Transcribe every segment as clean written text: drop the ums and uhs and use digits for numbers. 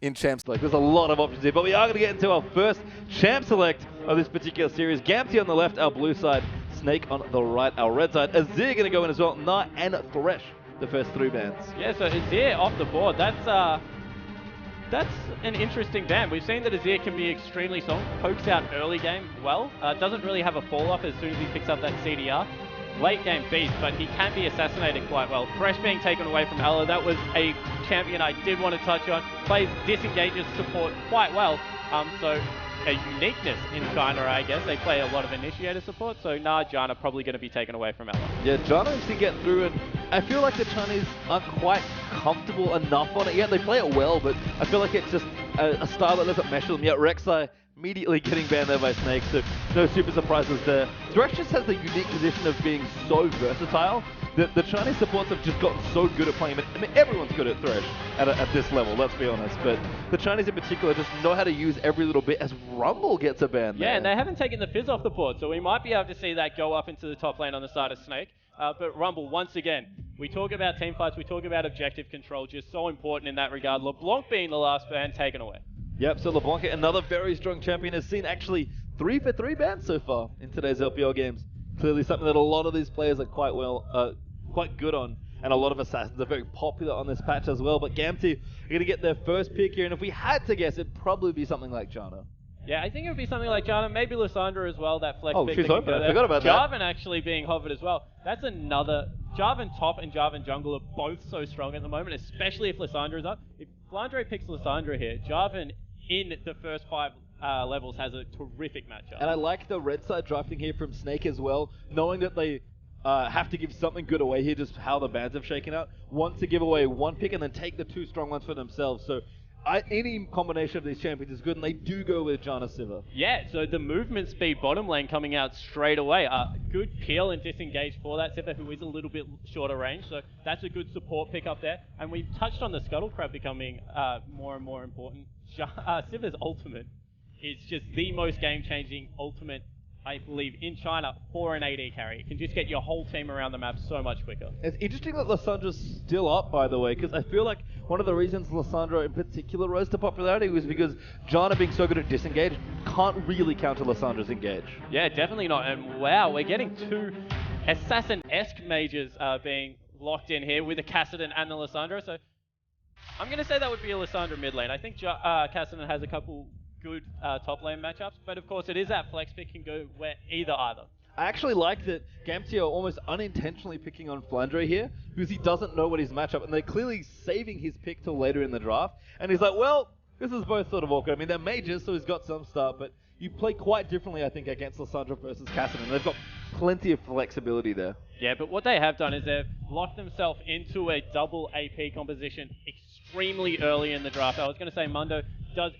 in Champ Select. There's a lot of options here, but we are going to get into our first Champ Select of this particular series. Gamty on the left, our blue side. Snake on the right, our red side. Azir going to go in as well. Nah and Thresh, the first 3 bans. Yeah, so Azir off the board. That's an interesting ban. We've seen that Azir can be extremely strong, pokes out early game well, doesn't really have a fall off as soon as he picks up that CDR. Late game beast, but he can be assassinated quite well. Thresh being taken away from Ela, that was a champion I did want to touch on. Plays disengages support quite well, so a uniqueness in China, I guess. They play a lot of initiator support, so Janna probably going to be taken away from Ela. Yeah, Janna needs to get through, and I feel like the Chinese aren't quite comfortable enough on it yet. They play it well, but I feel like it's just a style that doesn't mesh with them yet. Rek'Sai immediately getting banned there by Snake, so no super surprises there. Thresh just has the unique position of being so versatile that the Chinese supports have just gotten so good at playing him. I mean, everyone's good at Thresh at this level, let's be honest, but the Chinese in particular just know how to use every little bit as Rumble gets a ban there. Yeah, and they haven't taken the Fizz off the board, so we might be able to see that go up into the top lane on the side of Snake. But Rumble, once again, we talk about team fights, we talk about objective control, just so important in that regard. LeBlanc being the last ban taken away. Yep, so LeBlanc, another very strong champion, has seen actually 3 for 3 bans so far in today's LPL games. Clearly something that a lot of these players are quite good on, and a lot of assassins are very popular on this patch as well. But Gamty are going to get their first pick here, and if we had to guess, it'd probably be something like Janna. Yeah, I think it would be something like Janna, maybe Lissandra as well, that flex pick. She's open. I forgot about that. Jarvan actually being hovered as well. That's another... Jarvan top and Jarvan jungle are both so strong at the moment, especially if Lissandra is up. If Flandre picks Lissandra here, Jarvan in the first 5 levels has a terrific matchup. And I like the red side drafting here from Snake as well, knowing that they have to give something good away here, just how the bans have shaken out. Want to give away 1 pick and then take the 2 strong ones for themselves. So any combination of these champions is good, and they do go with Janna Sivir. Yeah, so the movement speed bottom lane coming out straight away. Good peel and disengage for that Sivir, who is a little bit shorter range, so that's a good support pick up there. And we've touched on the Scuttle Crab becoming more and more important. Sivir's ultimate is just the most game-changing ultimate, I believe, in China for an AD carry. It can just get your whole team around the map so much quicker. It's interesting that Lissandra's still up, by the way, because I feel like one of the reasons Lissandra in particular rose to popularity was because Janna being so good at disengage can't really counter Lissandra's engage. Yeah, definitely not. And wow, we're getting 2 assassin-esque mages being locked in here with the Kassadin and the Lissandra. So I'm going to say that would be a Lissandra mid lane. I think Kassadin has a couple good top lane matchups, but of course it is that flex pick, can go where either. I actually like that Gamty are almost unintentionally picking on Flandre here, because he doesn't know what his matchup, and they're clearly saving his pick till later in the draft, and he's like, well, this is both sort of awkward. I mean, they're mages, so he's got some start, but you play quite differently, I think, against Lissandra versus Kassadin. They've got plenty of flexibility there. Yeah, but what they have done is they've locked themselves into a double AP composition extremely early in the draft. I was going to say Mundo does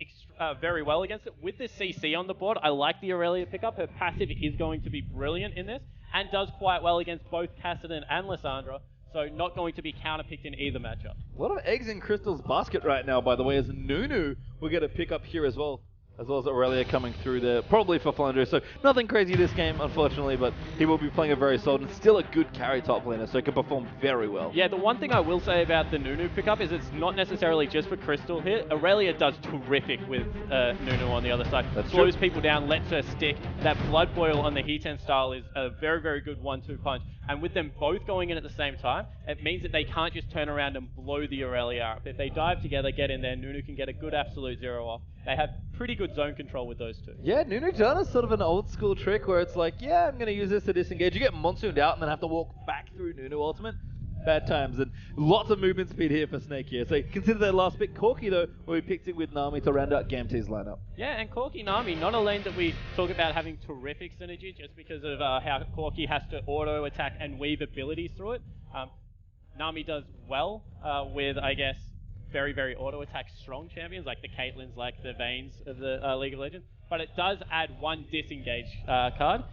very well against it. With this CC on the board, I like the Aurelia pickup. Her passive is going to be brilliant in this, and does quite well against both Kassadin and Lissandra, so not going to be counterpicked in either matchup. A lot of eggs in Crystal's basket right now, by the way, as Nunu will get a pick up here as well as Aurelia coming through there, probably for Flandre. So nothing crazy this game, unfortunately, but he will be playing a very solid and still a good carry top laner, so he can perform very well. Yeah, the one thing I will say about the Nunu pickup is it's not necessarily just for Crystal here. Aurelia does terrific with Nunu on the other side. That's Slows true. people down, lets her stick. That Blood Boil on the Heaton style is a very, very good 1-2 punch. And with them both going in at the same time, it means that they can't just turn around and blow the Aurelia up. If they dive together, get in there, Nunu can get a good absolute 0 off. They have pretty good zone control with those two. Yeah, Nunu Janna is sort of an old school trick where it's like, yeah, I'm going to use this to disengage. You get monsooned out and then have to walk back through Nunu ultimate. Bad times, and lots of movement speed here for Snake here. So consider their last pick. Corki, though, where we picked it with Nami to round out Gamte's lineup. Yeah, and Corki Nami, not a lane that we talk about having terrific synergy just because of how Corki has to auto attack and weave abilities through it. Nami does well with, I guess, very, very auto attack strong champions like the Caitlyn's, like the Vaynes of the League of Legends. But it does add 1 disengage card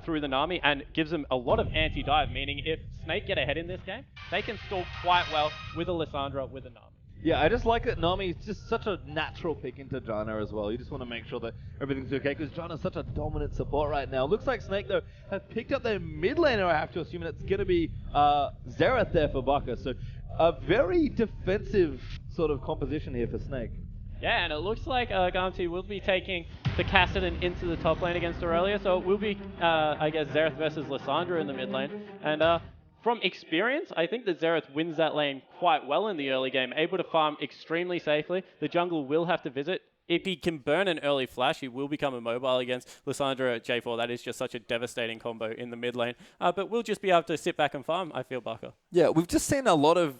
through the Nami, and gives them a lot of anti-dive, meaning if Snake get ahead in this game, they can stall quite well with a Lissandra, with a Nami. Yeah, I just like that Nami is just such a natural pick into Janna as well. You just want to make sure that everything's okay, because Janna's such a dominant support right now. Looks like Snake, though, have picked up their mid laner, I have to assume, and it's going to be Xerath there for Baka. So a very defensive sort of composition here for Snake. Yeah, and it looks like Gamti will be taking the Kassadin into the top lane against Aurelia, so it will be, I guess, Xerath versus Lissandra in the mid lane. And from experience, I think that Xerath wins that lane quite well in the early game, able to farm extremely safely. The jungle will have to visit. If he can burn an early flash, he will become immobile against Lissandra at J4. That is just such a devastating combo in the mid lane. But we'll just be able to sit back and farm, I feel, Barker. Yeah, we've just seen a lot of...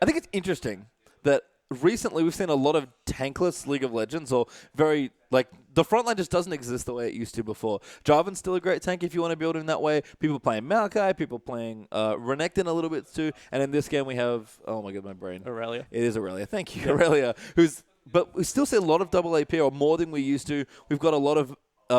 I think it's interesting that recently we've seen a lot of tankless League of Legends, or very, like, the front line just doesn't exist the way it used to before. Jarvan's still a great tank if you want to build him that way. People playing Maokai, people playing Renekton a little bit too. And in this game we have... Oh my god, my brain. Aurelia. It is Aurelia. Thank you, Aurelia, who's... But we still see a lot of double AP, or more than we used to. We've got a lot of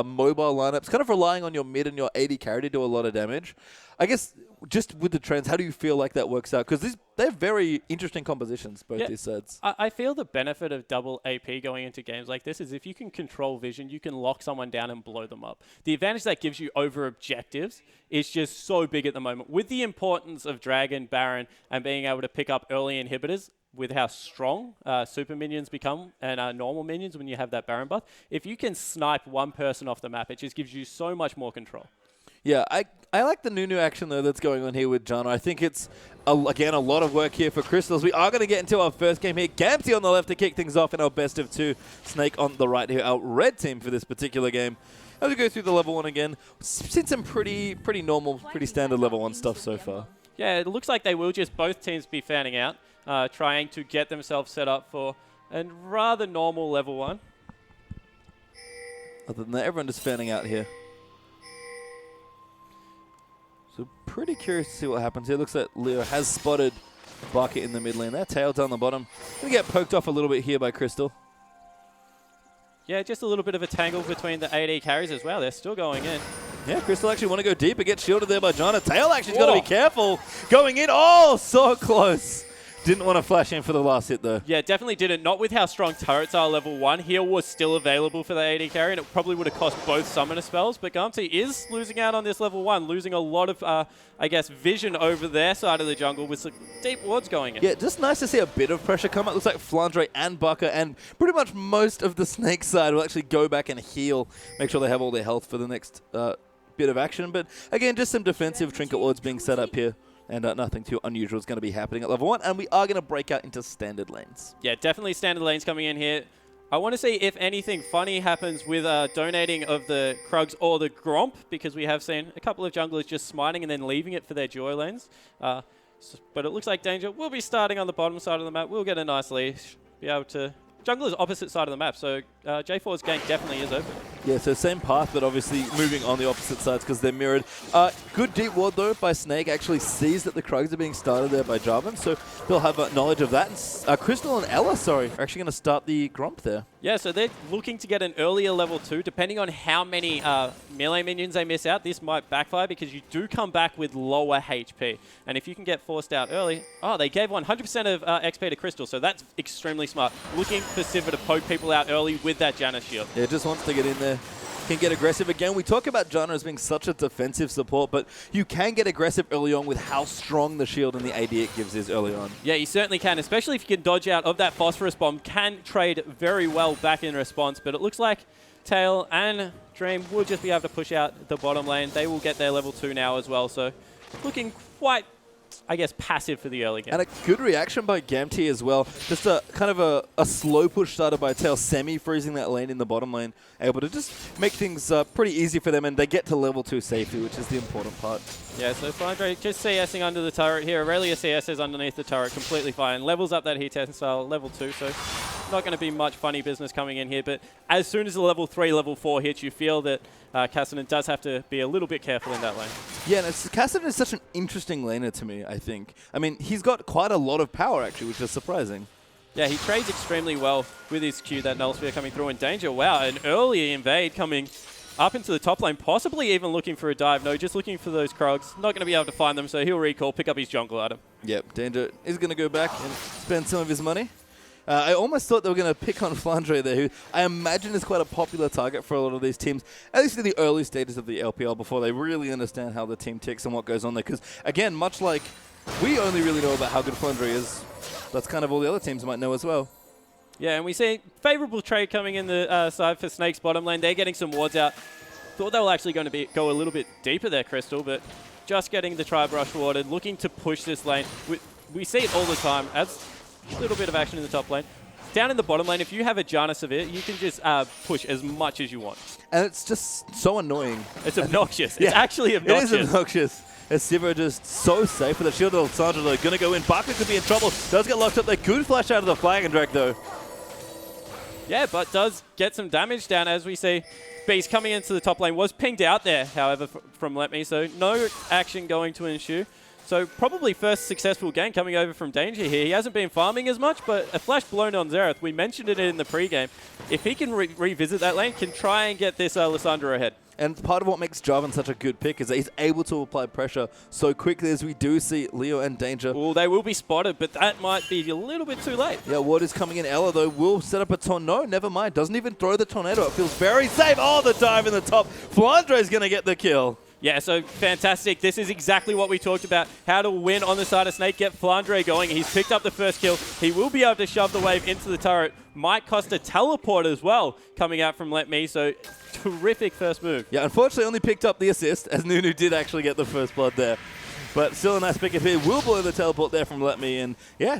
mobile lineups, kind of relying on your mid and your AD carry to do a lot of damage. I guess just with the trends, how do you feel like that works out? Because they're very interesting compositions, both these sides. I feel the benefit of double AP going into games like this is if you can control vision, you can lock someone down and blow them up. The advantage that gives you over objectives is just so big at the moment. With the importance of Dragon, Baron, and being able to pick up early inhibitors, with how strong super minions become and normal minions when you have that Baron buff, if you can snipe one person off the map, it just gives you so much more control. Yeah, I like the new action, though, that's going on here with Janna. I think it's, again, a lot of work here for Crystals. We are going to get into our first game here. Gamti on the left to kick things off in our best of two. Snake on the right here, our red team for this particular game. As we go through the level 1 again, seen some pretty normal, pretty standard level 1 stuff so far. Yeah, it looks like they will just both teams be fanning out. Trying to get themselves set up for a rather normal level 1. Other than that, everyone just fanning out here. So pretty curious to see what happens here. Looks like Leo has spotted Bucket in the mid lane there. Tail down the bottom. Gonna get poked off a little bit here by Crystal. Yeah, just a little bit of a tangle between the AD carries as well. They're still going in. Yeah, Crystal actually want to go deep and get shielded there by Janna. Tail actually's got to be careful. Going in. Oh, so close. Didn't want to flash in for the last hit, though. Yeah, definitely didn't. Not with how strong turrets are level 1. Heal was still available for the AD carry, and it probably would have cost both summoner spells. But Gamti is losing out on this level 1, losing a lot of, I guess, vision over their side of the jungle with some deep wards going in. Yeah, just nice to see a bit of pressure come out. Looks like Flandre and Bucker and pretty much most of the Snake side will actually go back and heal, make sure they have all their health for the next bit of action. But again, just some defensive trinket wards being set up here. And nothing too unusual is going to be happening at level 1. And we are going to break out into standard lanes. Yeah, definitely standard lanes coming in here. I want to see if anything funny happens with donating of the Krugs or the Gromp, because we have seen a couple of junglers just smiting and then leaving it for their joy lanes. But it looks like Danger will be starting on the bottom side of the map. We'll get a nice lead. Be able to... Jungler's opposite side of the map, so J4's gank definitely is open. Yeah, so same path, but obviously moving on the opposite sides because they're mirrored. Good deep ward, though, by Snake. Actually sees that the Krugs are being started there by Jarvan, so he'll have knowledge of that. And, Crystal and Ella, are actually going to start the Gromp there. Yeah, so they're looking to get an earlier level 2. Depending on how many melee minions they miss out, this might backfire because you do come back with lower HP. And if you can get forced out early... Oh, they gave 100% of XP to Crystal, so that's extremely smart. Looking for Sivir to poke people out early with that Janna shield. Yeah, just wants to get in there. Can get aggressive again. We talk about Janna as being such a defensive support, but you can get aggressive early on with how strong the shield and the AD it gives is early on. Yeah, you certainly can, especially if you can dodge out of that Phosphorus Bomb. Can trade very well back in response, but it looks like Tail and Dream will just be able to push out the bottom lane. They will get their level 2 now as well, so looking quite... I guess, passive for the early game. And a good reaction by Gamti as well. Just a kind of a slow push started by Tail, semi-freezing that lane in the bottom lane, able to just make things pretty easy for them, and they get to level 2 safely, which is the important part. Yeah, so Flandre just CSing under the turret here. Aurelia CSs underneath the turret, completely fine. Levels up that heat style, level 2, so not going to be much funny business coming in here, but as soon as the level 3, level 4 hits, you feel that Kassadin does have to be a little bit careful in that lane. Yeah, and Kassadin is such an interesting laner to me, I think. I mean, he's got quite a lot of power, actually, which is surprising. Yeah, he trades extremely well with his Q, that Null Sphere coming through in Danger. Wow, an early invade coming up into the top lane, possibly even looking for a dive. No, just looking for those Krugs. Not going to be able to find them, so he'll recall, pick up his jungle item. Yep, Danger is going to go back and spend some of his money. I almost thought they were going to pick on Flandre there, who I imagine is quite a popular target for a lot of these teams, at least in the early stages of the LPL, before they really understand how the team ticks and what goes on there. Because, again, much like we only really know about how good Flandre is, that's kind of all the other teams might know as well. Yeah, and we see favorable trade coming in the side for Snake's bottom lane. They're getting some wards out. Thought they were actually going to go a little bit deeper there, Crystal, but just getting the Tri-Brush warded, looking to push this lane. We see it all the time. As a little bit of action in the top lane. Down in the bottom lane, if you have a Janna Severe, you can just push as much as you want. And it's just so annoying. It's obnoxious. Yeah, it's actually obnoxious. It is obnoxious. As Sivir just so safe with the shield of Lissandra, they're going to go in. Barkley could be in trouble. Does get locked up there. Good flash out of the Flag and Drake, though. Yeah, but does get some damage down, as we see. Beast coming into the top lane was pinged out there, however, from Let Me, so no action going to ensue. So probably first successful game coming over from Danger here. He hasn't been farming as much, but a flash blown on Xerath. We mentioned it in the pregame. If he can revisit that lane, can try and get this Lissandra ahead. And part of what makes Jarvan such a good pick is that he's able to apply pressure so quickly, as we do see Leo and Danger. Well, they will be spotted, but that might be a little bit too late. Yeah, ward is coming in. Ela, though, will set up a tornado. Never mind. Doesn't even throw the tornado. It feels very safe. Oh, the dive in the top. Flandre is going to get the kill. Yeah, so fantastic. This is exactly what we talked about. How to win on the side of Snake, get Flandre going. He's picked up the first kill. He will be able to shove the wave into the turret. Might cost a teleport as well coming out from Let Me. So terrific first move. Yeah, unfortunately only picked up the assist, as Nunu did actually get the first blood there. But still a nice pick up here. Will blow the teleport there from Let Me. And yeah,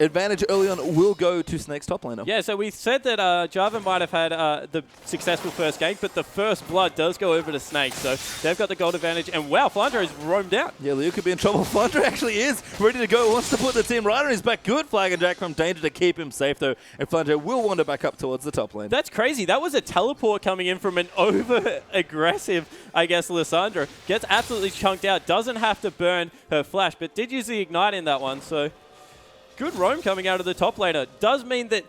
advantage early on will go to Snake's top laner. Yeah, so we said that Jarvan might have had the successful first gank, but the first blood does go over to Snake. So they've got the gold advantage. And wow, Flandre has roamed out. Yeah, Leo could be in trouble. Flandre actually is ready to go. Wants to put the team right on his back. Good flag and Jack from Danger to keep him safe, though. And Flandre will wander back up towards the top lane. That's crazy. That was a teleport coming in from an over-aggressive, I guess, Lissandra. Gets absolutely chunked out. Doesn't have to burn her flash, but did use the Ignite in that one, so... Good roam coming out of the top laner. Does mean that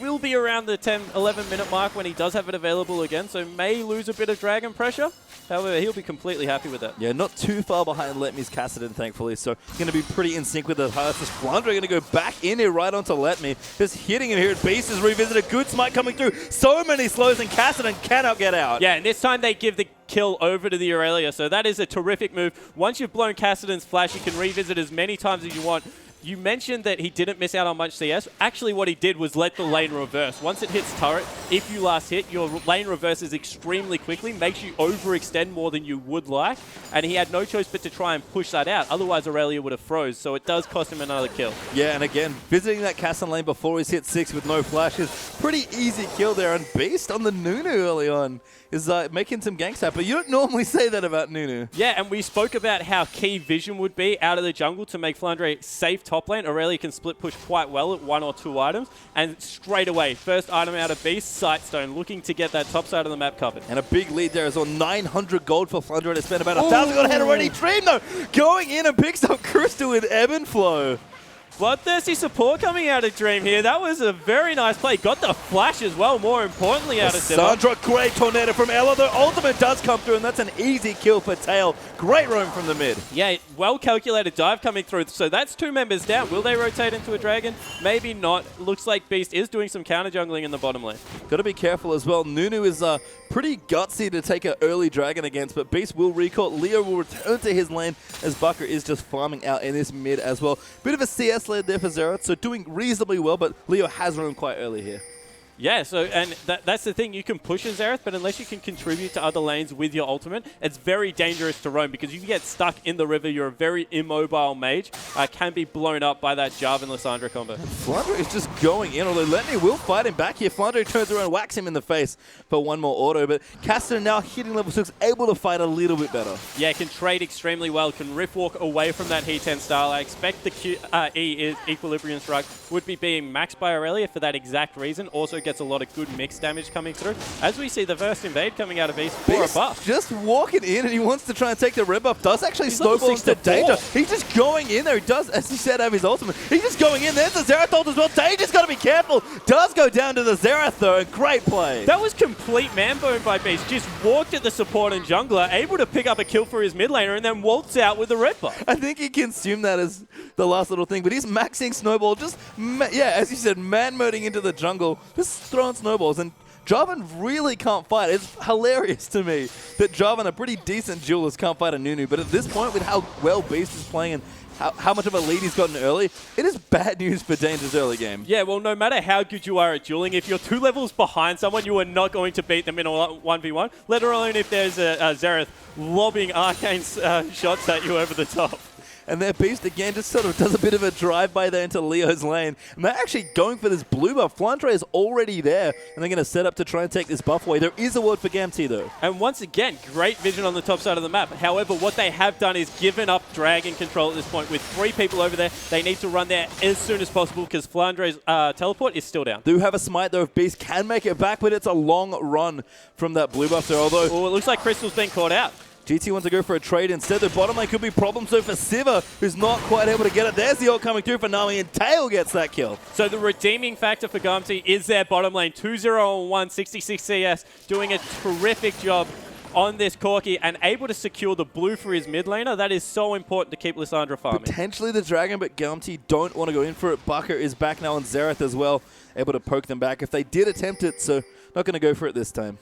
will be around the 10-11 minute mark when he does have it available again, so may lose a bit of dragon pressure. However, he'll be completely happy with that. Yeah, not too far behind Let Me's Kassadin, thankfully, so going to be pretty in sync with the highest. Flandre going to go back in here right onto Let Me. Just hitting him here. Beast is revisited. Good smite coming through. So many slows, and Kassadin cannot get out. Yeah, and this time they give the kill over to the Aurelia, so that is a terrific move. Once you've blown Kassadin's flash, you can revisit as many times as you want. You mentioned that he didn't miss out on much CS. Actually, what he did was let the lane reverse. Once it hits turret, if you last hit, your lane reverses extremely quickly, makes you overextend more than you would like, and he had no choice but to try and push that out. Otherwise, Aurelia would have froze, so it does cost him another kill. Yeah, and again, visiting that Kassadin lane before he's hit 6 with no flashes. Pretty easy kill there, and Beast on the Nunu early on is making some ganks happen. You don't normally say that about Nunu. Yeah, and we spoke about how key vision would be out of the jungle to make Flandre safe top lane. Aurelia can split push quite well at 1 or 2 items, and straight away, first item out of Beast, Sightstone, looking to get that top side of the map covered. And a big lead there is on 900 gold for Flandre to spend about 1,000 gold ahead already. Dream, though, going in and picks up Crystal with Ebb and Flow. Bloodthirsty support coming out of Dream here. That was a very nice play. Got the flash as well, more importantly, out of Sivir. Sandra, great tornado from Ela. The ultimate does come through, and that's an easy kill for Tail. Great roam from the mid. Yeah, well-calculated dive coming through. So that's 2 members down. Will they rotate into a dragon? Maybe not. Looks like Beast is doing some counter-jungling in the bottom lane. Got to be careful as well. Nunu is pretty gutsy to take an early dragon against, but Beast will recall. Leo will return to his lane as Bucker is just farming out in this mid as well. Bit of a CS lead there for Xerath, so doing reasonably well, but Leo has roam quite early here. Yeah, so and that's the thing. You can push a Xerath, but unless you can contribute to other lanes with your ultimate, it's very dangerous to roam because you can get stuck in the river. You're a very immobile mage. Can be blown up by that Jarvan Lissandra combo. Flandre is just going in, although Let Me will fight him back here. Flandre turns around, whacks him in the face for one more auto, but Kassadin now hitting level 6, able to fight a little bit better. Yeah, can trade extremely well, can riff walk away from that He-10 style. I expect the Equilibrium Strike would be being maxed by Aurelia for that exact reason. Also gets a lot of good mix damage coming through. As we see the first invade coming out of Beast for a buff. Just walking in, and he wants to try and take the red buff. Does actually snowball into Danger. He's just going in there. He does, as he said, have his ultimate. He's just going in. There's the Xerath ult as well. Danger's got to be careful. Does go down to the Xerath, though. And great play. That was complete man-bone by Beast. Just walked at the support and jungler, able to pick up a kill for his mid laner, and then waltz out with the red buff. I think he consumed that as the last little thing, but he's maxing snowball. Just, yeah, as you said, man-moding into the jungle. Just throwing snowballs, and Jarvan really can't fight. It's hilarious to me that Jarvan, a pretty decent duelist, can't fight a Nunu, but at this point, with how well Beast is playing and how much of a lead he's gotten early, it is bad news for Danger's early game. Yeah, well, no matter how good you are at dueling, if you're 2 levels behind someone, you are not going to beat them in a 1v1, let alone if there's a Xerath lobbing arcane shots at you over the top. And their Beast, again, just sort of does a bit of a drive-by there into Leo's lane. And they're actually going for this blue buff. Flandre is already there, and they're going to set up to try and take this buff away. There is a ward for Gamti, though. And once again, great vision on the top side of the map. However, what they have done is given up dragon control at this point. With 3 people over there, they need to run there as soon as possible because Flandre's teleport is still down. Do have a smite, though, if Beast can make it back, but it's a long run from that blue buff there, although... Oh, it looks like Crystal's being caught out. GT wants to go for a trade instead. The bottom lane could be problems though for Sivir, who's not quite able to get it. There's the ult coming through for Nami, and Tail gets that kill. So the redeeming factor for Gamti is their bottom lane. 2-0-1, 66 CS, doing a terrific job on this Corki and able to secure the blue for his mid laner. That is so important to keep Lissandra farming. Potentially the Dragon, but Gamti don't want to go in for it. Baka is back now on Xerath as well, able to poke them back if they did attempt it, so not going to go for it this time.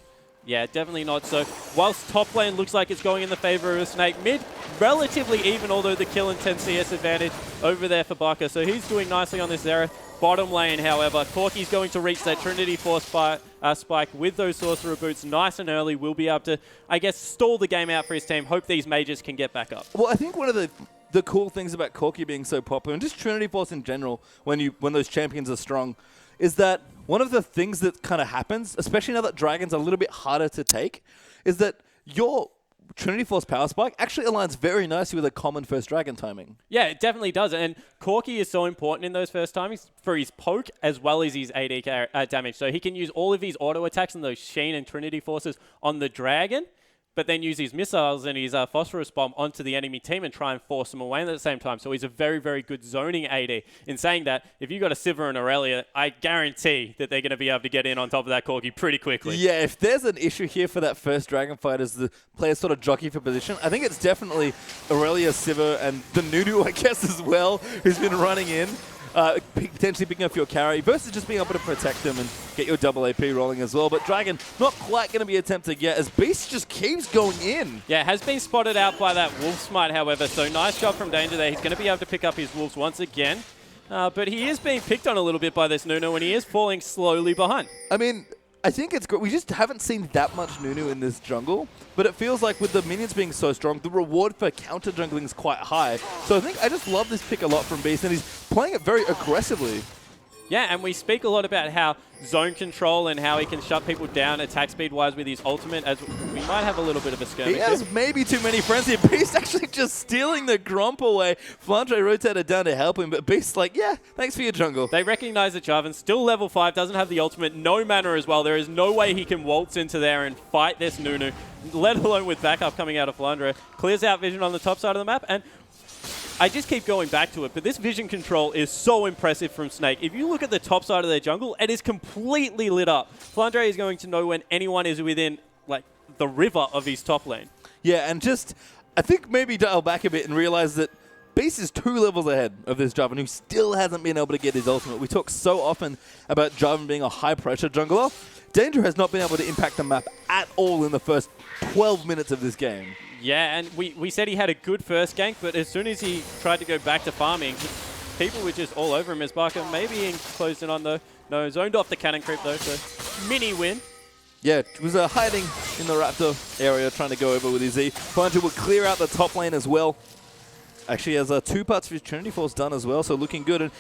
Yeah, definitely not. So whilst top lane looks like it's going in the favor of Snake, mid relatively even, although the kill and 10 CS advantage over there for Baka. So he's doing nicely on this Xerath. Bottom lane, however, Corki's going to reach that Trinity Force spike with those Sorcerer Boots nice and early. Will be able to, I guess, stall the game out for his team. Hope these mages can get back up. Well, I think one of the cool things about Corki being so popular, and just Trinity Force in general, when those champions are strong, is that one of the things that kind of happens, especially now that Dragon's a little bit harder to take, is that your Trinity Force Power Spike actually aligns very nicely with a common first Dragon timing. Yeah, it definitely does. And Corki is so important in those first timings for his poke as well as his AD damage. So he can use all of his auto attacks and those Sheen and Trinity Forces on the Dragon, but then use his missiles and his Phosphorus Bomb onto the enemy team and try and force them away at the same time. So he's a very, very good zoning AD. In saying that, if you've got a Sivir and Aurelia, I guarantee that they're going to be able to get in on top of that Corki pretty quickly. Yeah, if there's an issue here for that first Dragon fight as the players sort of jockey for position, I think it's definitely Aurelia, Sivir, and the Nunu, I guess, as well, who's been running in. Potentially picking up your carry versus just being able to protect them and get your double AP rolling as well. But Dragon not quite going to be attempted yet as Beast just keeps going in. Yeah, has been spotted out by that Wolf Smite, however. So nice job from Danger there. He's going to be able to pick up his Wolves once again. But he is being picked on a little bit by this Nunu and he is falling slowly behind. I mean, I think it's great. We just haven't seen that much Nunu in this jungle, but it feels like with the minions being so strong, the reward for counter jungling is quite high. So I think I just love this pick a lot from Beast, and he's playing it very aggressively. Yeah, and we speak a lot about how zone control and how he can shut people down attack speed-wise with his ultimate, as we might have a little bit of a skirmish. He has maybe too many friends here. Beast actually just stealing the Gromp away. Flandre rotated down to help him, but Beast's like, yeah, thanks for your jungle. They recognize that Jarvan, still level 5, doesn't have the ultimate, no mana as well. There is no way he can waltz into there and fight this Nunu, let alone with backup coming out of Flandre. Clears out vision on the top side of the map, and I just keep going back to it, but this vision control is so impressive from Snake. If you look at the top side of their jungle, it is completely lit up. Flandre is going to know when anyone is within, like, the river of his top lane. Yeah, and just, I think maybe dial back a bit and realize that Beast is 2 levels ahead of this Jarvan, who still hasn't been able to get his ultimate. We talk so often about Jarvan being a high-pressure jungler. Danger has not been able to impact the map at all in the first 12 minutes of this game. Yeah, and we said he had a good first gank, but as soon as he tried to go back to farming, people were just all over him as Barker maybe closed in on though. No, zoned off the cannon creep though, so mini win. Yeah, was hiding in the Raptor area trying to go over with his E. Flandre will clear out the top lane as well. Actually has 2 parts of his Trinity Force done as well, so looking good. And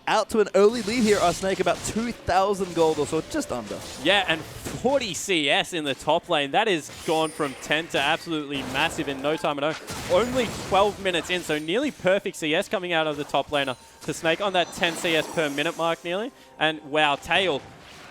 out to an early lead here are Snake, about 2,000 gold or so, just under. Yeah, and 40 CS in the top lane. That has gone from 10 to absolutely massive in no time at all. Only 12 minutes in, so nearly perfect CS coming out of the top laner to Snake on that 10 CS per minute mark nearly. And wow, Tail.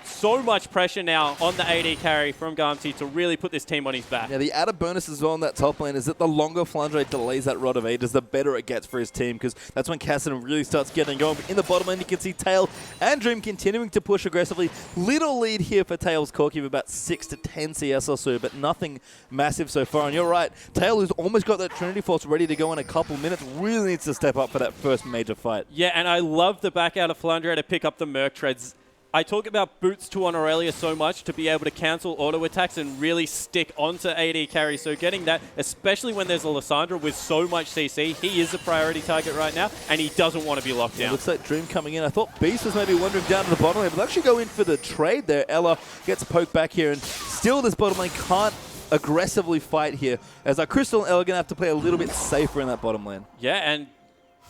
So much pressure now on the AD carry from Gamti to really put this team on his back. Yeah, the added bonus as well on that top lane is that the longer Flandre delays that Rod of Ages, the better it gets for his team, because that's when Kassadin really starts getting going. But in the bottom lane, you can see Tail and Dream continuing to push aggressively. Little lead here for Tail's Corki of about 6 to 10 CS or so, but nothing massive so far. And you're right, Tail, who's almost got that Trinity Force ready to go in a couple minutes, really needs to step up for that first major fight. Yeah, and I love the back out of Flandre to pick up the Merc Treads. I talk about Boots 2 on Aurelia so much to be able to cancel auto attacks and really stick onto AD carry. So getting that, especially when there's a Lissandra with so much CC, he is a priority target right now, and he doesn't want to be locked down. Looks like Dream coming in. I thought Beast was maybe wandering down to the bottom lane, but they'll actually go in for the trade there. Ela gets poked back here, and still this bottom lane can't aggressively fight here, as Crystal and Ela are going to have to play a little bit safer in that bottom lane. Yeah, and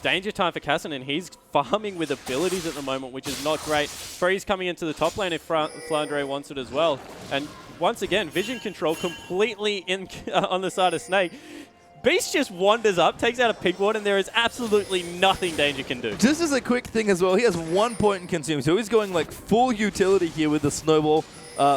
danger time for Kassadin. He's farming with abilities at the moment, which is not great. Freeze coming into the top lane if Flandre wants it as well. And once again, vision control completely in on the side of Snake. Beast just wanders up, takes out a pig ward, and there is absolutely nothing Danger can do. Just as a quick thing as well, he has 1 point in consume, so he's going like full utility here with the snowball.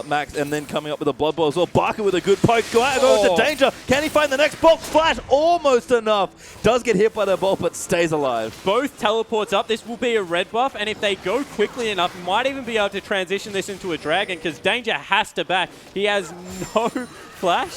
Max, and then coming up with a blood ball as well. Barker with a good poke. Go into danger. Can he find the next bolt? Flash almost enough. Does get hit by the bolt, but stays alive. Both teleports up. This will be a red buff, and if they go quickly enough, might even be able to transition this into a dragon, because Danger has to back. He has no flash.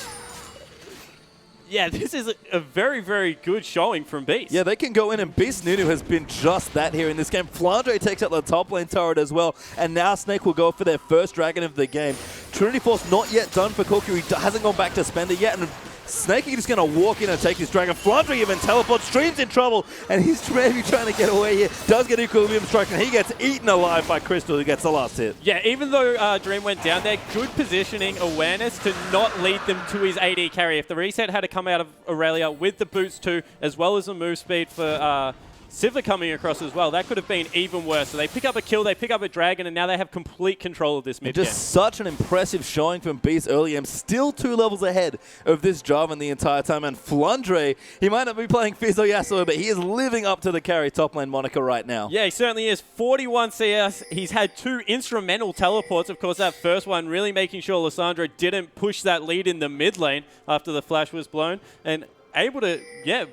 Yeah, this is a very, very good showing from Beast. Yeah, they can go in, and Beast Nunu has been just that here in this game. Flandre takes out the top lane turret as well, and now Snake will go for their first dragon of the game. Trinity Force not yet done for Corki. He hasn't gone back to spend it yet, and Snake is going to walk in and take his dragon. Flandre even teleports. Stream's in trouble, and he's maybe trying to get away here. Does get Equilibrium Strike, and he gets eaten alive by Crystal, who gets the last hit. Yeah, even though Dream went down there, good positioning awareness to not lead them to his AD carry. If the reset had to come out of Aurelia with the boots too, as well as the move speed for Sivir coming across as well, that could have been even worse. So they pick up a kill, they pick up a dragon, and now they have complete control of this mid game. Just such an impressive showing from Beast early game. Still 2 levels ahead of this Jarvan the entire time. And Flandre, he might not be playing Fizzo Yasuo, but he is living up to the carry top lane moniker right now. Yeah, he certainly is. 41 CS. He's had 2 instrumental teleports. Of course, that first one really making sure Lissandra didn't push that lead in the mid lane after the flash was blown. And able to, yeah,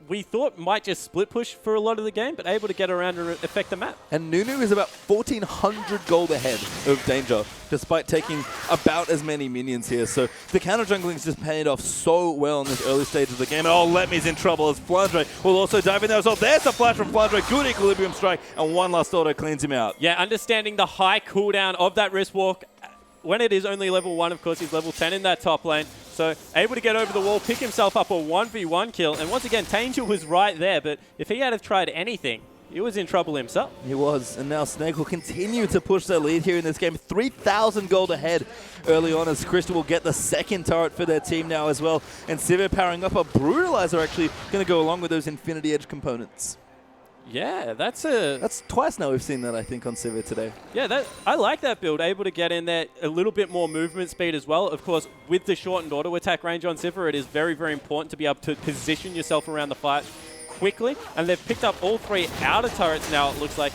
we thought might just split push for a lot of the game, but able to get around and affect the map. And Nunu is about 1,400 gold ahead of Danger, despite taking about as many minions here. So the counter jungling is just paid off so well in this early stage of the game. Oh, Lemmy's in trouble as Flandre will also dive in there as well. There's a flash from Flandre, good Equilibrium Strike, and one last auto cleans him out. Yeah, understanding the high cooldown of that wrist walk. When it is only level 1, of course, he's level 10 in that top lane. So able to get over the wall, pick himself up a 1v1 kill. And once again, Tanger was right there, but if he had have tried anything, he was in trouble himself. He was, and now Snake will continue to push their lead here in this game. 3,000 gold ahead early on, as Crystal will get the second turret for their team now as well. And Sivir powering up a Brutalizer, actually going to go along with those Infinity Edge components. Yeah, that's twice now we've seen that, I think, on Sivir today. Yeah, I like that build. Able to get in there a little bit more movement speed as well. Of course, with the shortened auto attack range on Sivir, it is very, very important to be able to position yourself around the fight quickly. And they've picked up all 3 outer turrets now, it looks like.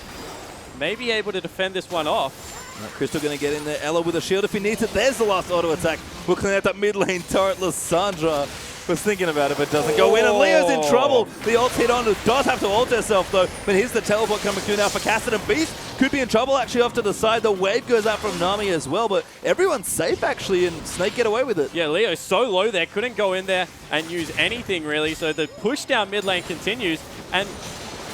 Maybe able to defend this one off. Crystal going to get in there. Ela with a shield if he needs it. There's the last auto attack. We'll clean out that mid lane turret. Lissandra was thinking about it, but doesn't go in. And Leo's in trouble. The ult hit on. Does have to ult herself, though. But here's the teleport coming through now for Kassadin. Beast could be in trouble, actually, off to the side. The wave goes out from Nami as well, but everyone's safe, actually, and Snake get away with it. Yeah, Leo's so low there. Couldn't go in there and use anything, really. So the push down mid lane continues. And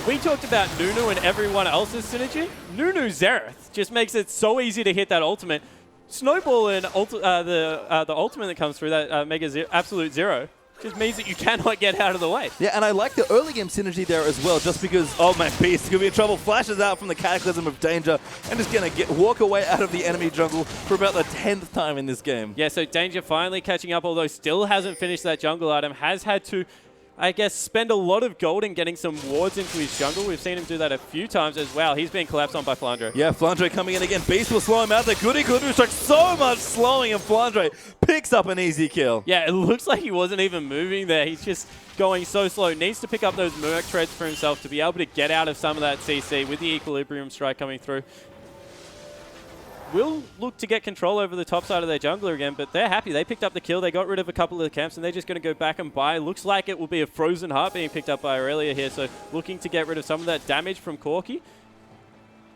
we talked about Nunu and everyone else's synergy. Nunu Xerath just makes it so easy to hit that ultimate. Snowball and the ultimate that comes through, that Mega Absolute Zero, just means that you cannot get out of the way. Yeah, and I like the early game synergy there as well, just because, oh man, Beast is going to be in trouble. Flashes out from the Cataclysm of Danger and is going to walk away out of the enemy jungle for about the 10th time in this game. Yeah, so Danger finally catching up, although still hasn't finished that jungle item. Has had to, I guess, spend a lot of gold in getting some wards into his jungle. We've seen him do that a few times as well. He's been collapsed on by Flandre. Yeah, Flandre coming in again. Beast will slow him out. The good Equilibrium Strike, so much slowing, and Flandre picks up an easy kill. Yeah, it looks like he wasn't even moving there. He's just going so slow. Needs to pick up those Merc treads for himself to be able to get out of some of that CC with the Equilibrium Strike coming through. Will look to get control over the top side of their jungler again, but they're happy. They picked up the kill. They got rid of a couple of the camps, and they're just going to go back and buy. Looks like it will be a Frozen Heart being picked up by Aurelia here, so looking to get rid of some of that damage from Corki.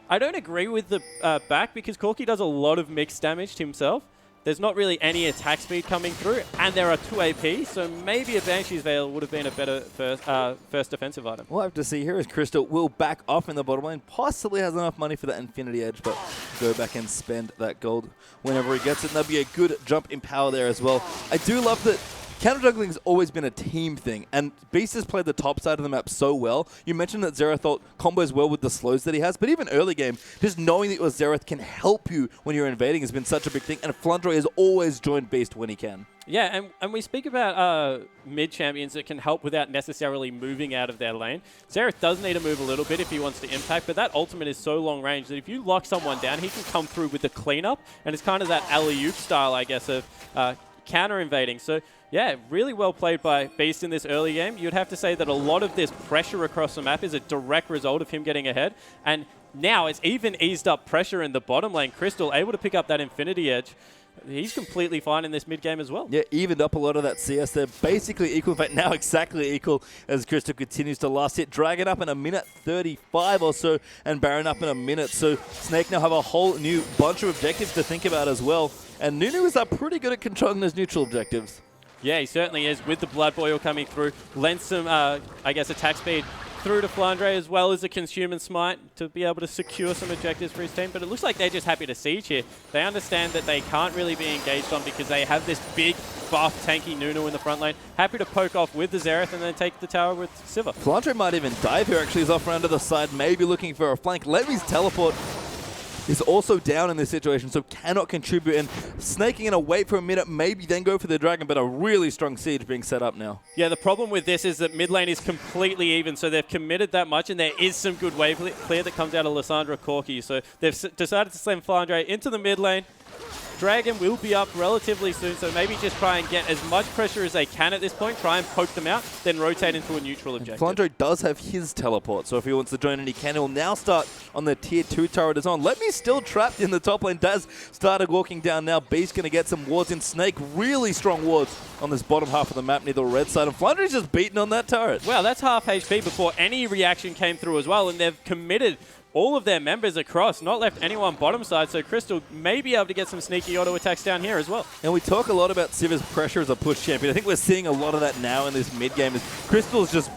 I don't agree with the back, because Corki does a lot of mixed damage to himself. there's not really any attack speed coming through, and there are 2 AP, so maybe a Banshee's Veil would have been a better first defensive item. We'll have to see here as Crystal will back off in the bottom lane. Possibly has enough money for that Infinity Edge, but go back and spend that gold whenever he gets it. And that'd be a good jump in power there as well. I do love that counter juggling has always been a team thing, and Beast has played the top side of the map so well. You mentioned that Xerath combos well with the slows that he has, but even early game, just knowing that your Xerath can help you when you're invading has been such a big thing, and Flandre has always joined Beast when he can. Yeah, and we speak about mid champions that can help without necessarily moving out of their lane. Xerath does need to move a little bit if he wants to impact, but that ultimate is so long range that if you lock someone down, he can come through with the cleanup, and it's kind of that alley-oop style, I guess, of counter invading. So yeah, really well played by Beast in this early game. You'd have to say that a lot of this pressure across the map is a direct result of him getting ahead. And now it's even eased up pressure in the bottom lane. Crystal able to pick up that Infinity Edge. He's completely fine in this mid game as well. Yeah, evened up a lot of that CS. They're basically equal, in fact, now exactly equal as Crystal continues to last hit. Dragon up in a minute 35 or so, and Baron up in a minute. So Snake now have a whole new bunch of objectives to think about as well. And Nunu is pretty good at controlling those neutral objectives. Yeah, he certainly is, with the Blood Boil coming through. Lends some, I guess, attack speed through to Flandre, as well as a Consume and Smite to be able to secure some objectives for his team. But it looks like they're just happy to siege here. They understand that they can't really be engaged on because they have this big, buff, tanky Nunu in the front lane. Happy to poke off with the Xerath and then take the tower with Sivir. Flandre might even dive here, actually. He's off around to the side, maybe looking for a flank. Levy's teleport is also down in this situation, so cannot contribute. And Snake going to wait for a minute, maybe then go for the Dragon, but a really strong siege being set up now. Yeah, the problem with this is that mid lane is completely even, so they've committed that much, and there is some good wave clear that comes out of Lissandra Corki. So they've decided to slam Flandre into the mid lane. Dragon will be up relatively soon, so maybe just try and get as much pressure as they can at this point, try and poke them out, then rotate into a neutral objective. Flandre does have his teleport, so if he wants to join in, he can. He will now start on the tier 2 turret is on. Let me still trapped in the top lane. Daz started walking down now. Beast going to get some wards in. Snake, really strong wards on this bottom half of the map near the red side, and Flandre's just beaten on that turret. Well, that's half HP before any reaction came through as well, and they've committed all of their members across, not left anyone bottom side, so Crystal may be able to get some sneaky auto attacks down here as well. And we talk a lot about Sivir's pressure as a push champion. I think we're seeing a lot of that now in this mid game. As Crystal's just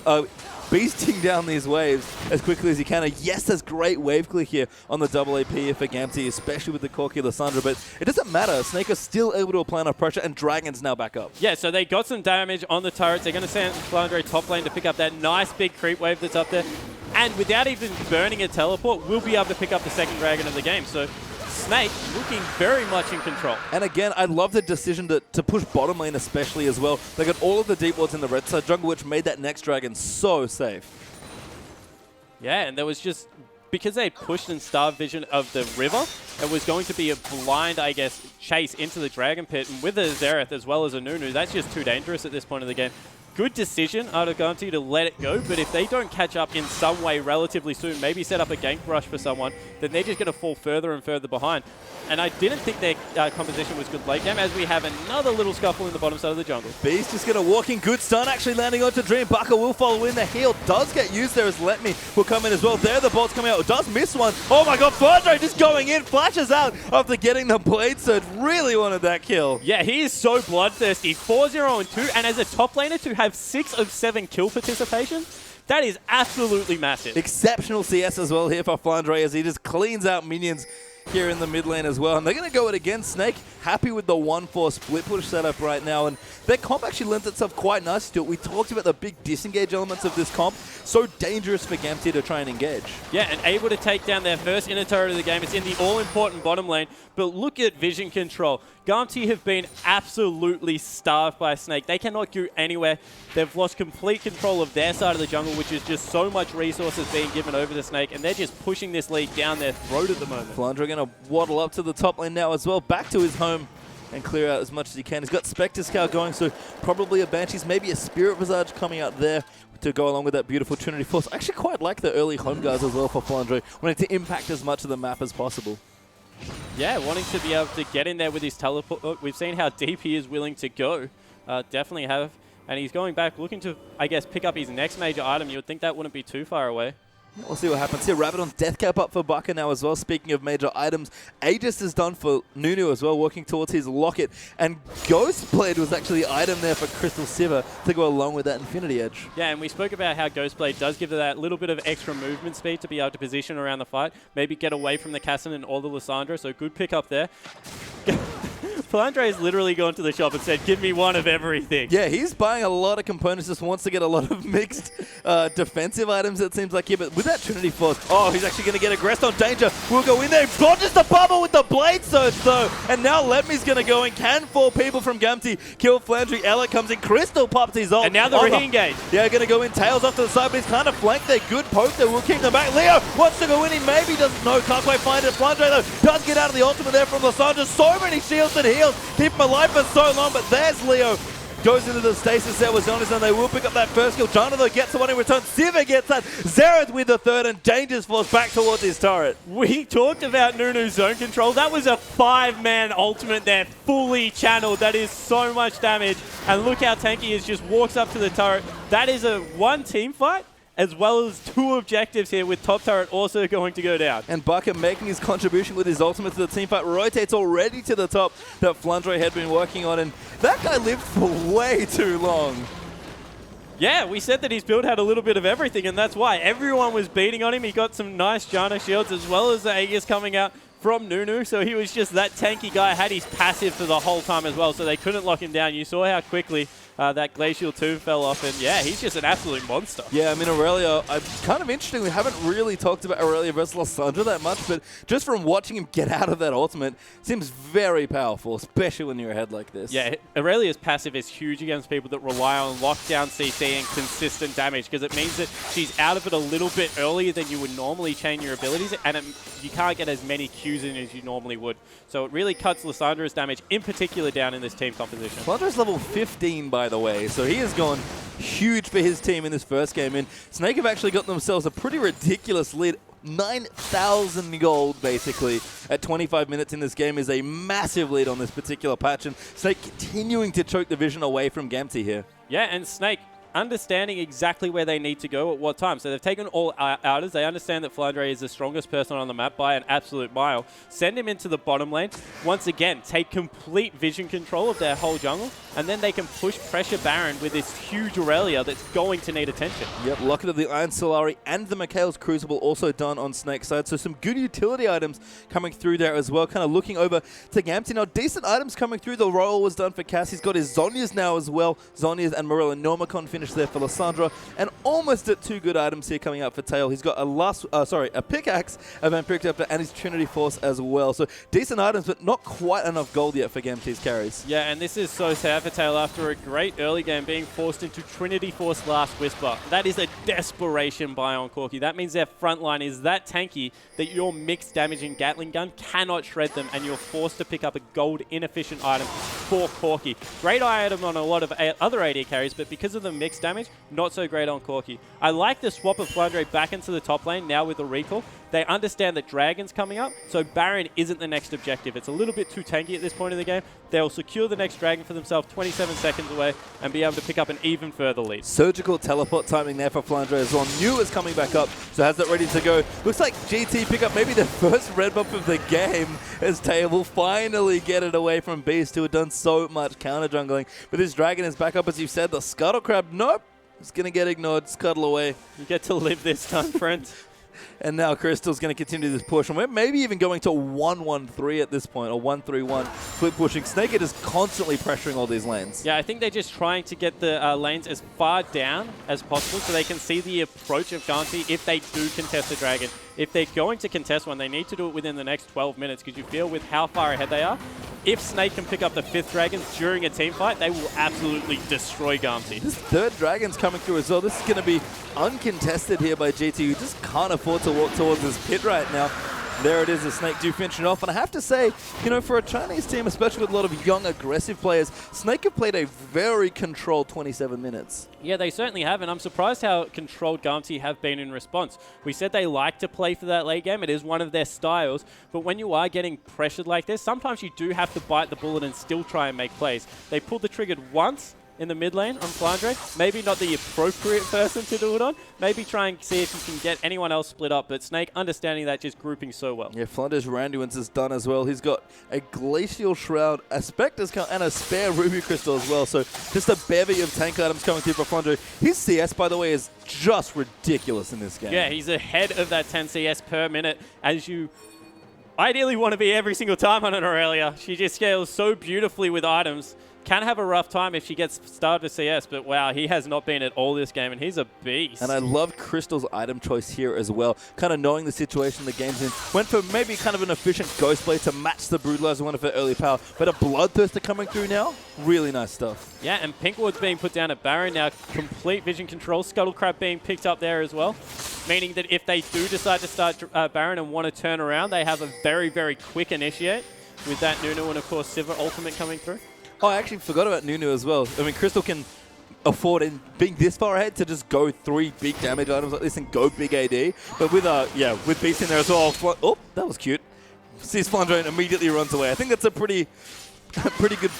beasting down these waves as quickly as he can. Yes, there's great wave clear here on the double AP for Gamzee, especially with the Corki Lissandra, but it doesn't matter. Snake is still able to apply enough pressure, and Dragon's now back up. Yeah, so they got some damage on the turrets. They're going to send Flandre top lane to pick up that nice big creep wave that's up there. And without even burning a teleport, we'll be able to pick up the second Dragon of the game. So Snake looking very much in control. And again, I love the decision to push bottom lane especially as well. They got all of the deep wards in the red side jungle, which made that next Dragon so safe. Yeah, and there was just, because they pushed and starved vision of the river, it was going to be a blind, I guess, chase into the Dragon Pit. And with a Xerath as well as a Nunu, that's just too dangerous at this point of the game. Good decision out of Gamzee to let it go, but if they don't catch up in some way relatively soon, maybe set up a gank rush for someone, then they're just going to fall further and further behind. And I didn't think their composition was good late game, as we have another little scuffle in the bottom side of the jungle. Beast is going to walk in. Good stun, actually landing onto Dream. Baka will follow in. The heal does get used there as Let Me will come in as well. There the bolt's coming out. Does miss one. Oh my god, Flandre just going in. Flashes out after getting the Blade Surge. Really wanted that kill. Yeah, he is so bloodthirsty. 4-0-2, and as a top laner to have 6 of 7 kill participation, that is absolutely massive. Exceptional CS as well here for Flandre as he just cleans out minions here in the mid lane as well. And they're going to go it again. Snake happy with the 1-4 split push setup right now. And their comp actually lends itself quite nicely to it. We talked about the big disengage elements of this comp. So dangerous for Gamzee to try and engage. Yeah, and able to take down their first inner turret of the game. It's in the all-important bottom lane. But look at vision control. Gamzee have been absolutely starved by Snake. They cannot go anywhere. They've lost complete control of their side of the jungle, which is just so much resources being given over to Snake, and they're just pushing this league down their throat at the moment. Flandre going to waddle up to the top lane now as well, back to his home and clear out as much as he can. He's got Spectre Scout going, so probably a Banshees, maybe a Spirit Visage coming out there to go along with that beautiful Trinity Force. I actually quite like the early home guards as well for Flandre, wanting to impact as much of the map as possible. Yeah, wanting to be able to get in there with his teleport. We've seen how deep he is willing to go. Definitely have. And he's going back, looking to, I guess, pick up his next major item. You would think that wouldn't be too far away. We'll see what happens here. Rabbit on Death Cap up for Baka now as well. Speaking of major items, Aegis is done for Nunu as well, working towards his locket. And Ghostblade was actually the item there for Crystal Siva to go along with that Infinity Edge. Yeah, and we spoke about how Ghostblade does give it that little bit of extra movement speed to be able to position around the fight, maybe get away from the Kassadin or the Lissandra, so good pick up there. Flandre has literally gone to the shop and said, give me one of everything. Yeah, he's buying a lot of components, just wants to get a lot of mixed defensive items, it seems like here. But with that Trinity Force, oh, he's actually going to get aggressed on Danger. We'll go in there. Dodges the bubble with the Blade Surge, though. And now Lemmi's going to go in. Can 4 people from Gamti kill Flandre? Ella comes in. Crystal pops his ult. And now the re-engage. Yeah, going to go in. Tails off to the side, but he's kind of flanked there. Good poke there. We'll keep them back. Leo wants to go in. He maybe doesn't know. Can't quite find it. Flandre, though, does get out of the ultimate there from Lissandra. So many shields and heals. Keep him alive for so long, but there's Leo. Goes into the stasis there with Zonis, and they will pick up that first kill. Jana, though, gets the one in return. Siva gets that. Xerath with the third, and Danger's forced back towards his turret. We talked about Nunu's zone control. That was a 5-man ultimate there, fully channeled. That is so much damage. And look how tanky he is, just walks up to the turret. That is a 1 team fight, as well as 2 objectives here, with top turret also going to go down. And Baka making his contribution with his ultimate to the team fight. Rotates already to the top that Flandre had been working on, and that guy lived for way too long. Yeah, we said that his build had a little bit of everything, and that's why everyone was beating on him. He got some nice Janna shields, as well as the Aegis coming out from Nunu, so he was just that tanky guy. Had his passive for the whole time as well, so they couldn't lock him down. You saw how quickly that Glacial 2 fell off, and yeah, he's just an absolute monster. Yeah, I mean, Aurelia, kind of interesting. We haven't really talked about Aurelia versus Lissandra that much, but just from watching him get out of that ultimate, seems very powerful, especially when you're ahead like this. Yeah, Aurelia's passive is huge against people that rely on lockdown CC and consistent damage, because it means that she's out of it a little bit earlier than you would normally chain your abilities, and you can't get as many Qs in as you normally would. So it really cuts Lissandra's damage, in particular, down in this team composition. Flandra's level 15, by the way, so he has gone huge for his team in this first game. And Snake have actually got themselves a pretty ridiculous lead. 9,000 gold, basically, at 25 minutes in this game is a massive lead on this particular patch. And Snake continuing to choke the vision away from Gamti here. Yeah, and Snake understanding exactly where they need to go at what time. So they've taken all outers. They understand that Flandre is the strongest person on the map by an absolute mile. Send him into the bottom lane. Once again, take complete vision control of their whole jungle, and then they can push pressure Baron with this huge Aurelia that's going to need attention. Yep, Locket of the Iron Solari and the Mikhail's Crucible also done on Snake's side. So some good utility items coming through there as well. Kind of looking over to Gamti. Now, decent items coming through. The roll was done for Cass. He's got his Zhonya's now as well. Zhonya's and Marilla Normicon finished there for Lissandra, and almost at 2 good items here coming out for Tail. He's got a pickaxe been picked up, and his Trinity Force as well. So decent items, but not quite enough gold yet for Gamti's carries. Yeah, and this is so sad for Tail after a great early game being forced into Trinity Force Last Whisper. That is a desperation buy on Corki. That means their front line is that tanky that your mixed damage and Gatling gun cannot shred them, and you're forced to pick up a gold inefficient item for Corki. Great item on a lot of other AD carries, but because of the mixed damage, not so great on Corki. I like the swap of Flandre back into the top lane now with the recall. They understand that Dragon's coming up, so Baron isn't the next objective. It's a little bit too tanky at this point in the game. They'll secure the next Dragon for themselves 27 seconds away and be able to pick up an even further lead. Surgical teleport timing there for Flandre as well. New is coming back up, so has that ready to go. Looks like GT pick up maybe the first red buff of the game as Tay will finally get it away from Beast, who had done so much counter jungling. But this Dragon is back up, as you said. The Scuttle Crab, nope. It's going to get ignored, scuttle away. You get to live this time, friend. And now Crystal's going to continue this push. And we're maybe even going to 1-1-3 at this point, or 1-3-1. Flip pushing. Snake is constantly pressuring all these lanes. Yeah, I think they're just trying to get the lanes as far down as possible so they can see the approach of Gamti if they do contest the Dragon. If they're going to contest one, they need to do it within the next 12 minutes, because you feel with how far ahead they are, if Snake can pick up the 5th Dragon during a team fight, they will absolutely destroy Gamti. This 3rd Dragon's coming through as well. This is going to be uncontested here by GT, who just can't afford to walk towards this pit right now. There it is, the Snake do finish it off. And I have to say, you know, for a Chinese team, especially with a lot of young, aggressive players, Snake have played a very controlled 27 minutes. Yeah, they certainly have, and I'm surprised how controlled Gamti have been in response. We said they like to play for that late game. It is one of their styles, but when you are getting pressured like this, sometimes you do have to bite the bullet and still try and make plays. They pulled the trigger once, in the mid lane on Flandre. Maybe not the appropriate person to do it on. Maybe try and see if you can get anyone else split up. But Snake understanding that, just grouping so well. Yeah, Flandre's Randuin's is done as well. He's got a Glacial Shroud, a Spectre's and a spare Ruby Crystal as well. So just a bevy of tank items coming through for Flandre. His CS, by the way, is just ridiculous in this game. Yeah, he's ahead of that 10 CS per minute, as you ideally want to be every single time on an Aurelia. She just scales so beautifully with items. Can have a rough time if she gets starved to CS, but wow, he has not been at all this game, and he's a beast. And I love Crystal's item choice here as well. Kind of knowing the situation the game's in. Went for maybe kind of an efficient Ghost Blade to match the Brutalizer, one of her early power. But a Bloodthirster coming through now. Really nice stuff. Yeah, and Pink Ward's being put down at Baron now. Complete vision control. Scuttle Crab being picked up there as well. Meaning that if they do decide to start Baron and want to turn around, they have a very, very quick initiate with that Nunu and, of course, Sivir ultimate coming through. Oh, I actually forgot about Nunu as well. I mean, Crystal can afford, in being this far ahead, to just go 3 big damage items like this and go big AD. But with Beast in there as well. Oh, that was cute. Sees Flandre and immediately runs away. I think that's a pretty good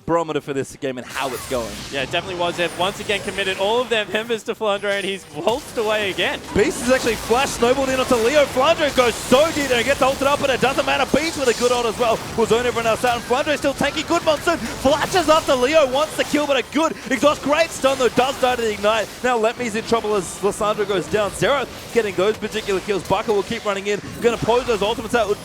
barometer for this game and how it's going. Yeah, it definitely was. They've once again committed all of their members to Flandre, and he's waltzed away again. Beast is actually flash snowballed in onto Leo. Flandre goes so deep there and gets ulted up, but it doesn't matter. Beast with a good ult as well will zone everyone else out, and Flandre still tanky. Good Monsoon flashes after Leo, wants the kill, but a good exhaust. Great stun though, does die to the ignite. Now Letme's in trouble as Lissandra goes down. Xerath getting those particular kills. Baka will keep running in, gonna pose those ultimates out.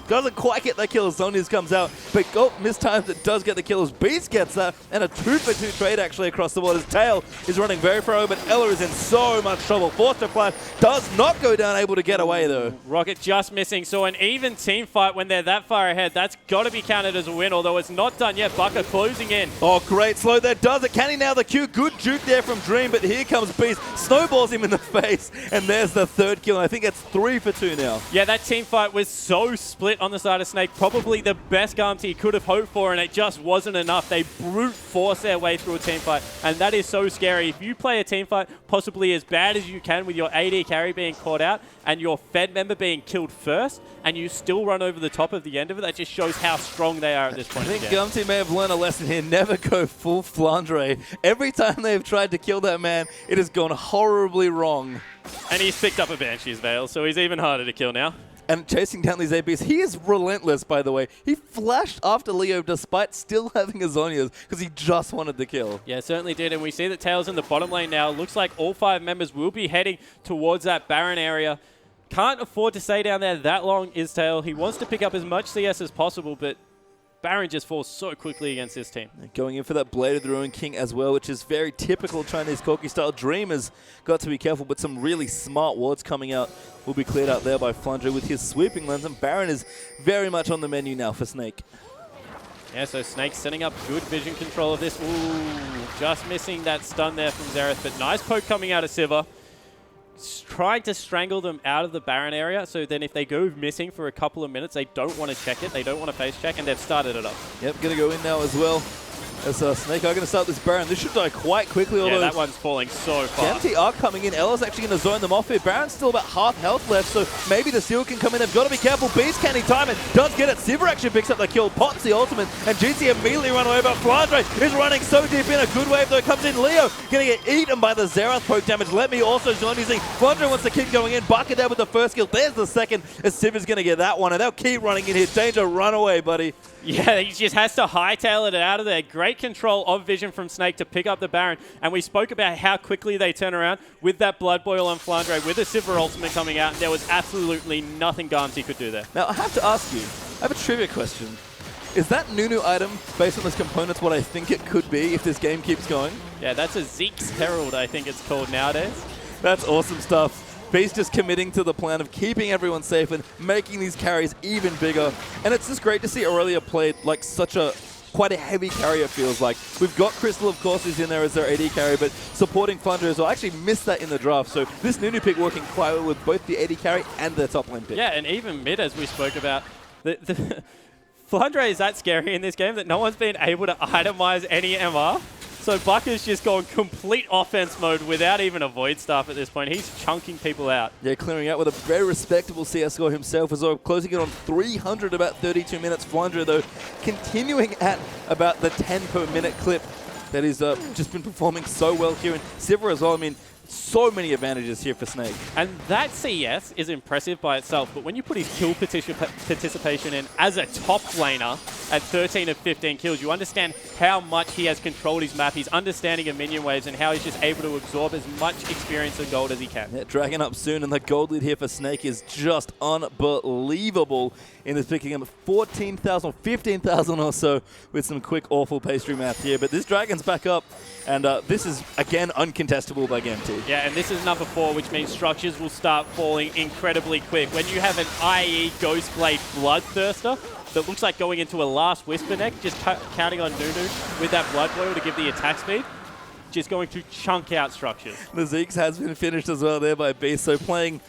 Doesn't quite get that kill as Zhonya's comes out, but mistimes it does get the kill as Beast gets that, and a 2-for-2 trade actually across the board as Tail is running very far over, but Ella is in so much trouble. Forced to flash, does not go down, able to get away though. Rocket just missing, so an even team fight when they're that far ahead, that's got to be counted as a win, although it's not done yet. Baka closing in. Oh, great slow there, does it. Can he now the Q? Good juke there from Dream, but here comes Beast, snowballs him in the face, and there's the 3rd kill, and I think it's 3-for-2 now. Yeah, that team fight was so split on the side of Snake, probably the best Garms he could have hoped for, and it just wasn't enough. They brute force their way through a team fight, and that is so scary. If you play a team fight possibly as bad as you can with your AD carry being caught out and your Fed member being killed first, and you still run over the top of the end of it, that just shows how strong they are at this point. I think Gumty may have learned a lesson here. Never go full Flandre. Every time they've tried to kill that man, it has gone horribly wrong. And he's picked up a Banshee's Veil, so he's even harder to kill now. And chasing down these APs, he is relentless, by the way. He flashed after Leo despite still having his Zhonya's because he just wanted the kill. Yeah, certainly did. And we see that Tails in the bottom lane now. Looks like all 5 members will be heading towards that Baron area. Can't afford to stay down there that long, is Tail. He wants to pick up as much CS as possible, but Baron just falls so quickly against this team. Going in for that Blade of the Ruined King as well, which is very typical Chinese Corki style. Dream has got to be careful, but some really smart wards coming out will be cleared out there by Flandre with his sweeping lens, and Baron is very much on the menu now for Snake. Yeah, so Snake setting up good vision control of this. Ooh, just missing that stun there from Xerath, but nice poke coming out of Sivir. Trying to strangle them out of the Baron area, so then if they go missing for a couple of minutes, they don't want to check it, they don't want to face check, and they've started it up. Yep, going to go in now as well. As Snake are going to start this Baron. This should die quite quickly, although... Yeah, that one's falling so fast. Gempty are coming in. Ella's actually going to zone them off here. Baron's still about half health left, so maybe the Seal can come in. They've got to be careful. Beast, can he time it? Does get it. Sivir actually picks up the kill, pops the ultimate, and GC immediately run away, but Flandre is running so deep in. A good wave, though, comes in. Leo going to get eaten by the Xerath poke damage. Let me also join his thing. Flandre wants to keep going in. Baka there with the 1st kill. There's the 2nd, as Sivir's going to get that one, and they'll keep running in here. Danger, run away, buddy. Yeah, he just has to hightail it out of there. Great control of vision from Snake to pick up the Baron. And we spoke about how quickly they turn around with that Blood Boil on Flandre, with a Sivir ultimate coming out. There was absolutely nothing Garmsy could do there. Now, I have to ask you, I have a trivia question. Is that Nunu item, based on this components, what I think it could be if this game keeps going? Yeah, that's a Zeke's Herald, I think it's called nowadays. That's awesome stuff. Beast just committing to the plan of keeping everyone safe and making these carries even bigger. And it's just great to see Aurelia played like quite a heavy carry, it feels like. We've got Crystal, of course, who's in there as their AD carry, but supporting Flandre as well. I actually missed that in the draft, so this Nunu pick working quite well with both the AD carry and their top lane pick. Yeah, and even mid, as we spoke about. Flandre is that scary in this game that no one's been able to itemize any MR. So Baka's just gone complete offense mode without even a Void Staff at this point. He's chunking people out. Yeah, clearing out with a very respectable CS score himself as well, closing it on 300 about 32 minutes. Flandre, though, continuing at about the 10 per minute clip that is just been performing so well here. And Sivir as well, I mean, so many advantages here for Snake. And that CS is impressive by itself, but when you put his kill participation in as a top laner at 13 of 15 kills, you understand how much he has controlled his map, his understanding of minion waves, and how he's just able to absorb as much experience and gold as he can. Yeah, dragging up soon, and the gold lead here for Snake is just unbelievable. In this picking up 14,000, 15,000 or so with some quick, awful pastry math here. But this Dragon's back up, and this is, again, uncontestable by GameT. Yeah, and this is number 4, which means structures will start falling incredibly quick. When you have an IE Ghostblade Bloodthirster that looks like going into a last Whisper Neck, just counting on Nunu with that Blood Boil to give the attack speed, just going to chunk out structures. The Zeeks has been finished as well there by Beast, so playing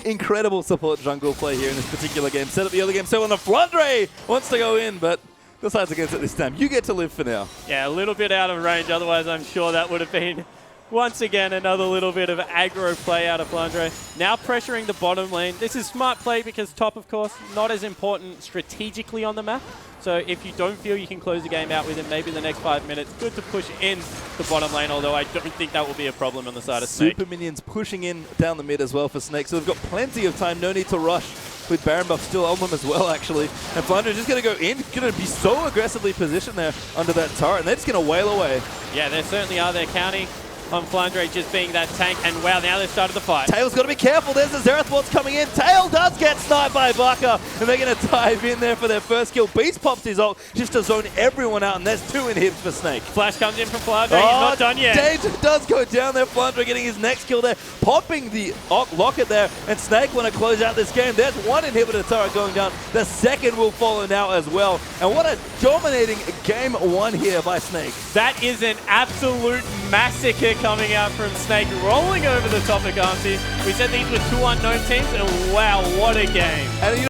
incredible support jungle play here in this particular game. Set up the other game so on the Flandre wants to go in, but decides against it this time. You get to live for now. Yeah, a little bit out of range, otherwise I'm sure that would have been, once again, another little bit of aggro play out of Flandre. Now pressuring the bottom lane. This is smart play because top, of course, not as important strategically on the map. So if you don't feel you can close the game out within maybe the next 5 minutes, good to push in the bottom lane, although I don't think that will be a problem on the side of Snake. Super minions pushing in down the mid as well for Snake, so they've got plenty of time, no need to rush with Baron buff still on them as well, actually. And Flandre just going to go in, going to be so aggressively positioned there under that turret, and they're just going to wail away. Yeah, they certainly are. They're counting on Flandre just being that tank, and wow, now they've started the fight. Tail's got to be careful. There's the Xerath Waltz coming in. Tail does get sniped by Baka, and they're going to dive in there for their first kill. Beast pops his ult just to zone everyone out, and there's 2 inhibs for Snake. Flash comes in from Flandre. He's not done yet. Danger does go down there. Flandre getting his next kill there, popping the Locket there, and Snake want to close out this game. There's 1 inhibitor turret going down. The second will follow now as well. And what a dominating game 1 here by Snake. That is an absolute massacre coming out from Snake, rolling over the top of GameT. We said these were 2 unknown teams, and wow, what a game. And